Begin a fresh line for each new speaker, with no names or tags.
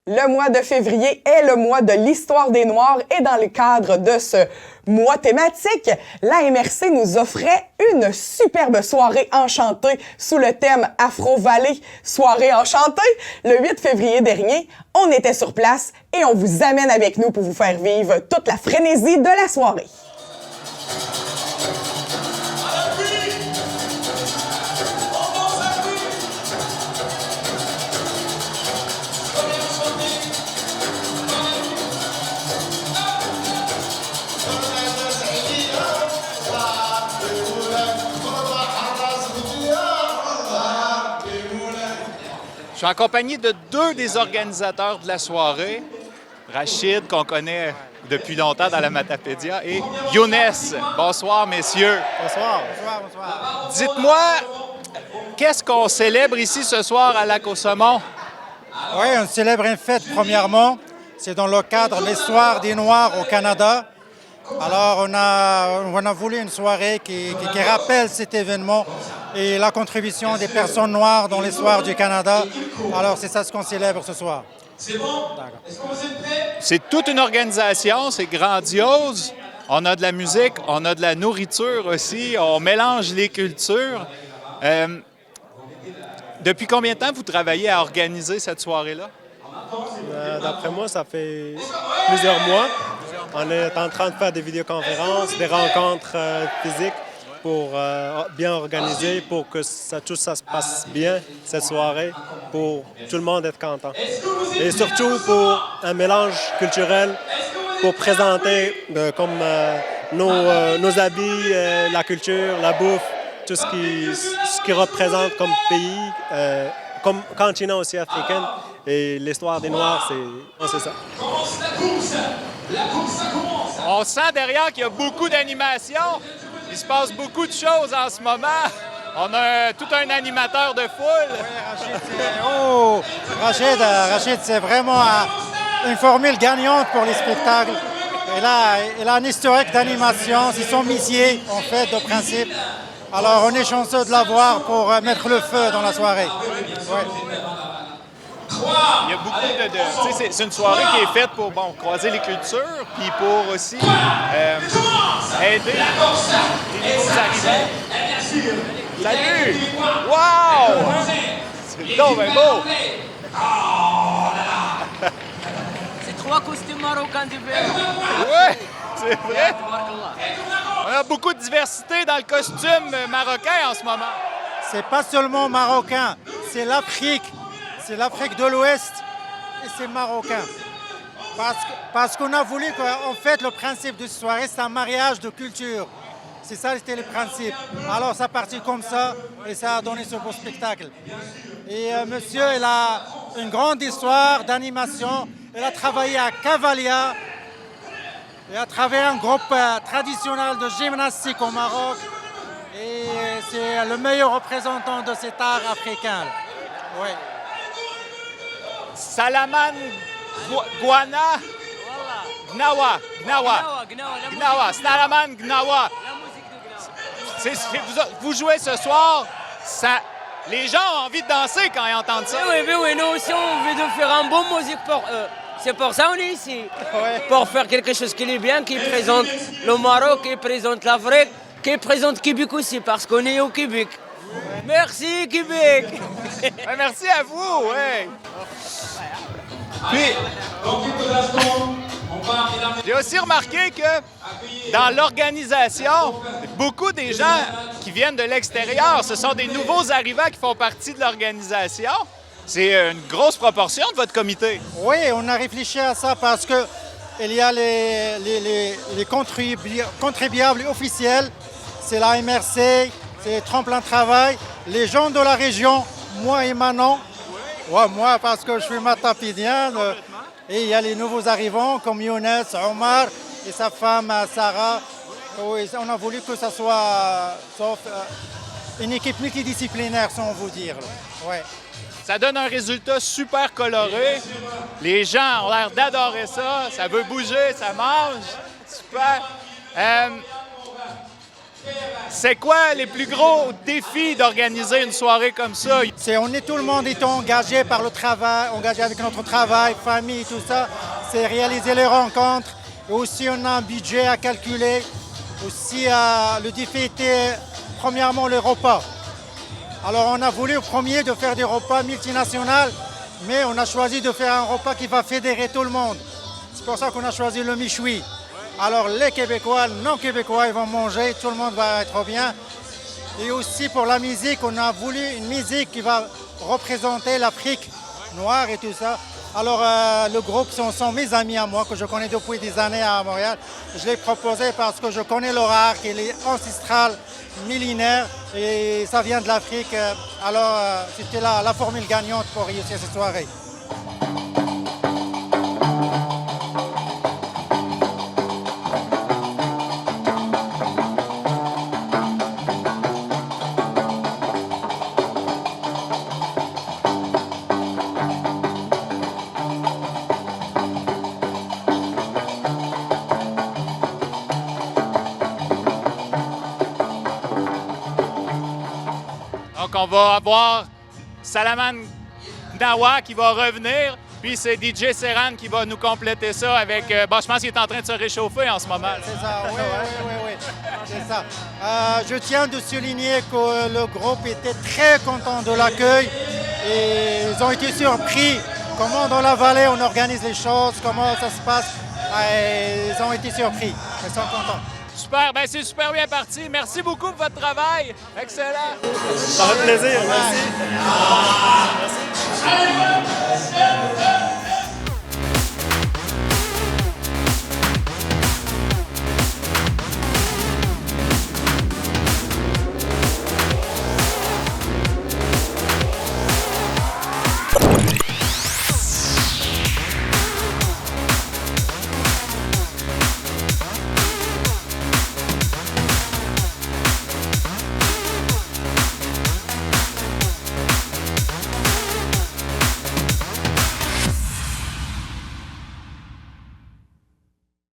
Le mois de février est le mois de l'histoire des Noirs et dans le cadre de ce mois thématique, la MRC nous offrait une superbe soirée enchantée sous le thème Afro-Valley, soirée enchantée. Le 8 février dernier, on était sur place et on vous amène avec nous pour vous faire vivre toute la frénésie de la soirée.
Je suis en compagnie de deux des organisateurs de la soirée, Rachid, qu'on connaît depuis longtemps dans la Matapédia, et Younes. Bonsoir, messieurs.
Bonsoir. Bonsoir, bonsoir.
Dites-moi, qu'est-ce qu'on célèbre ici ce soir à Lac-au-Saumon?
Oui, on célèbre une fête, premièrement. C'est dans le cadre de l'histoire des Noirs au Canada. Alors, on a voulu une soirée qui rappelle cet événement et la contribution des personnes noires dans l'histoire du Canada. Alors, c'est ça ce qu'on célèbre ce soir.
C'est bon? Est-ce que vous êtes prêts?
C'est toute une organisation, c'est grandiose. On a de la musique, on a de la nourriture aussi, on mélange les cultures. Depuis combien de temps vous travaillez à organiser cette soirée-là?
D'après moi, ça fait plusieurs mois. On est en train de faire des vidéoconférences, des rencontres physiques pour bien organiser, pour que tout ça se passe bien, cette soirée, pour tout le monde être content. Et surtout pour un mélange culturel, pour présenter comme nos habits, la culture, la bouffe, tout ce qui représente comme pays, comme continent aussi africain. Et l'histoire des Noirs, c'est ça.
Commence la course! La course, ça commence!
On sent derrière qu'il y a beaucoup d'animation. Il se passe beaucoup de choses en ce moment. On a tout un animateur de foule.
Rachid, c'est vraiment une formule gagnante pour les spectacles. Il a un historique d'animation, c'est son métier, en fait, de principe. Alors, on est chanceux de l'avoir pour mettre le feu dans la soirée. Ouais.
Il y a beaucoup de c'est une soirée qui est faite pour croiser les cultures, puis pour aussi aider les nouveaux arrivants. Salut! Wow! C'est donc bien beau!
C'est 3 costumes marocains du verre.
Oui, c'est vrai! On a beaucoup de diversité dans le costume marocain en ce moment.
C'est pas seulement marocain, c'est l'Afrique. C'est l'Afrique de l'Ouest et c'est marocain. Parce qu'on a voulu qu'en fait, le principe de cette soirée, c'est un mariage de culture. C'est ça, c'était le principe. Alors, ça partit comme ça et ça a donné ce beau spectacle. Et monsieur, il a une grande histoire d'animation. Il a travaillé à Cavalia. Il a travaillé un groupe traditionnel de gymnastique au Maroc. Et c'est le meilleur représentant de cet art africain. Oui.
Salaman Gwana Gnawa. Salaman Gnawa. Vous jouez ce soir, les gens ont envie de danser quand ils entendent ça.
Oui, nous aussi on veut de faire un bon musique pour eux. C'est pour ça qu'on est ici. Pour faire quelque chose qui est bien, qui présente le Maroc, qui présente l'Afrique, qui présente Québec aussi, parce qu'on est au Québec. Merci Québec.
Merci à vous. Ouais. Puis, j'ai aussi remarqué que dans l'organisation, beaucoup des gens qui viennent de l'extérieur, ce sont des nouveaux arrivants qui font partie de l'organisation. C'est une grosse proportion de votre comité.
Oui, on a réfléchi à ça parce que il y a les contribuables officiels, c'est la MRC, c'est Tremplin Travail, les gens de la région, moi et Manon. Ouais, moi, parce que je suis matapédien. Et il y a les nouveaux arrivants comme Younes, Omar et sa femme Sarah. Oui, on a voulu que ça soit une équipe multidisciplinaire, sans vous dire. Ouais.
Ça donne un résultat super coloré. Les gens ont l'air d'adorer ça. Ça veut bouger, ça mange. Super. C'est quoi les plus gros défis d'organiser une soirée comme ça?
Tout le monde est engagé par le travail, engagé avec notre travail, famille, tout ça. C'est réaliser les rencontres. Et aussi, on a un budget à calculer. Aussi, le défi était premièrement les repas. Alors, on a voulu au premier de faire des repas multinationaux, mais on a choisi de faire un repas qui va fédérer tout le monde. C'est pour ça qu'on a choisi le Michoui. Alors les Québécois, non Québécois, ils vont manger, tout le monde va être bien. Et aussi pour la musique, on a voulu une musique qui va représenter l'Afrique noire et tout ça. Alors le groupe sont mes amis à moi, que je connais depuis des années à Montréal. Je l'ai proposé parce que je connais leur art, qui est ancestral, millénaire, et ça vient de l'Afrique. Alors c'était la formule gagnante pour réussir cette soirée.
Donc, on va avoir Salaman Gnawa qui va revenir, puis c'est DJ Serran qui va nous compléter ça avec... je pense qu'il est en train de se réchauffer en ce moment.
C'est ça, oui. C'est ça. Je tiens de souligner que le groupe était très content de l'accueil et ils ont été surpris comment dans la vallée on organise les choses, comment ça se passe. Ils ont été surpris, ils sont contents.
Super, ben c'est super bien parti. Merci beaucoup pour votre travail. Excellent.
Ça fait plaisir, merci.
Merci.